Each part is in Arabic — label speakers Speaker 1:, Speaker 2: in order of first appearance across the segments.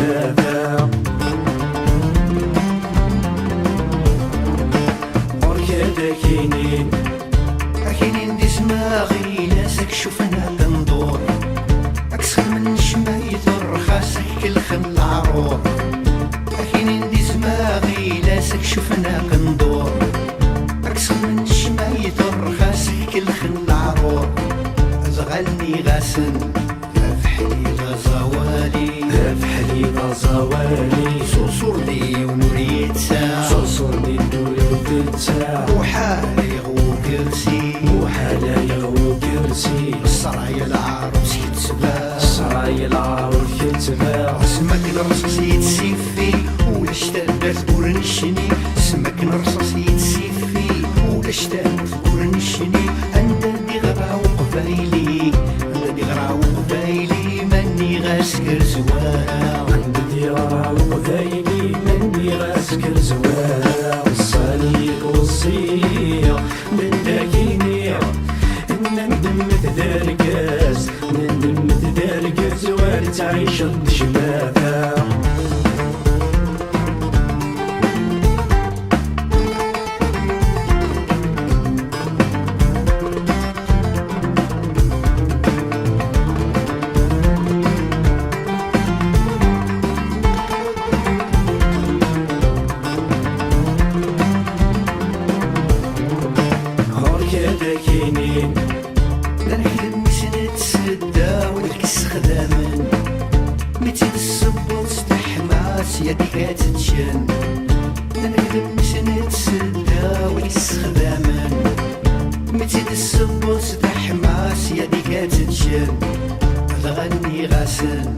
Speaker 1: الجلابة. وركادا كاينين
Speaker 2: دي سماغي ناسك شوفنا تندور أكسر من شمايت الرخاسك كل خل عروض. كاينين دي سماغي ناسك شوفنا كندور أكسر من شمايت الرخاسك كل خل عروض. زغلني غاسن أفحلي غزوالي
Speaker 1: أفحلي غزوالي
Speaker 2: صوصور دي ونوريت ساعة
Speaker 1: صوصور دي ونوريت ساعة
Speaker 2: وحالي وكرسي
Speaker 1: وحالي وكرسي
Speaker 2: السرايا العروس يتسبع
Speaker 1: السرايا العروس يتسبع.
Speaker 2: سمك نرصص يتسيفي ولا اشتدت تقورنشني سمك نرصص يتسيفي ولا اشتدت تقورنشني أنت دي غرا وقبايلي أنت دي غرا وقبايلي ماني غاسكر زواها
Speaker 1: أنت دي غرا وقبايلي ماني غاسكر زواها. الصليب والصية من داكيني ندم تداركاس ندم تداركاس زوار تعيش الجلابة. هركادا كاينين
Speaker 2: نحلم سنة سدة والكس خدامن متي الصبر استحماس يدي كاتتشن. نحلم سنة سدة والكس خدامن متي الصبر استحماس يدي كاتتشن. غني غاسن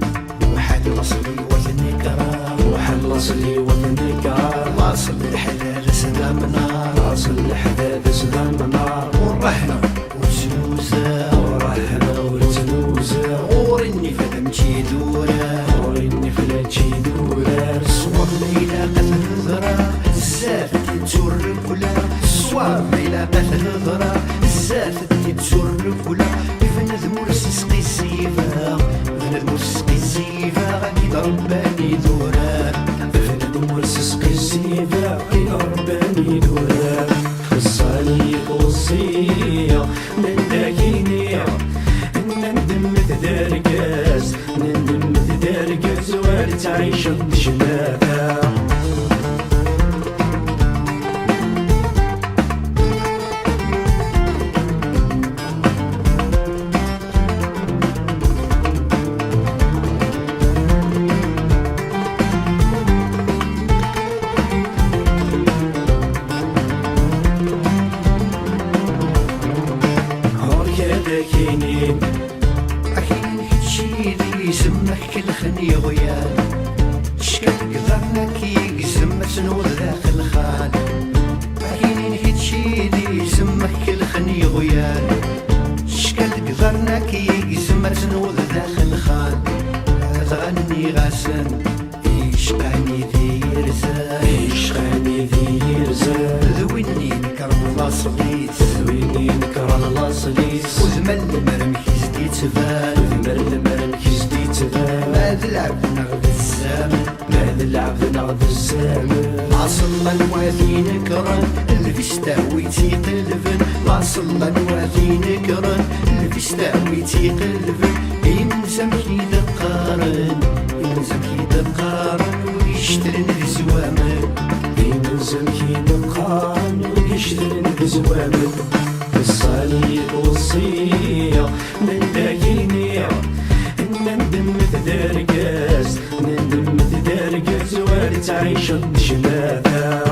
Speaker 2: وحد الاصلي والنكرة
Speaker 1: وحل اصلي والنكار
Speaker 2: واصل الحلال سلام نار
Speaker 1: واصل الحداد سلام نار.
Speaker 2: والرهنة والزنوزة
Speaker 1: ورحنا والزنوزة
Speaker 2: ورني فدمتي دورة
Speaker 1: وريني فلاتشي دولار.
Speaker 2: صواب ليلى قتل هضرة الزافت تزور الكلا صواب ليلى قتل هضرة الزافت تزور الكلا فند مرسي سقي الزيفا فند مرسي سقي الزيفا غادي ضرباني دورة
Speaker 1: فند مرسي سقي الزيفا غادي ضرباني دولار. الصليب والصية من داكيني ندم تداركاس ندم تداركاس زوار تعيش الجلابة. هركادا كاينين
Speaker 2: أكين هادشي اللي يسمك كل خني غيال شكل قدرناك يقزم تنوض داخل خان. أكين هادشي اللي يسمك كل خني غيال شكل قدرناك يقزم تنوض داخل خان. تغني غاسن يشقاني دير زاد
Speaker 1: يشقاني ذي رزاق
Speaker 2: ذويني نكرم لاصليت
Speaker 1: ويني نكره الاصليس
Speaker 2: وزمن المرمي زدي تبان
Speaker 1: ثمر المرن كيزدي تبان.
Speaker 2: ماذا العب نغد الزمن
Speaker 1: ماذا العبد نغد الزامن
Speaker 2: عصلا نوالي نكرن الفيش تاويتي قلبن عصلا نوالي نكرن الفيش تاويتي قلبن يلزم كي دقارن يلزم كي دقارن ويشترن الزوامن
Speaker 1: يلزم كي دقان ويشترن بزوامن. الصليب والصية من داكيني ندم تداركاس ندم تداركاس زوار تعيش الجلابة.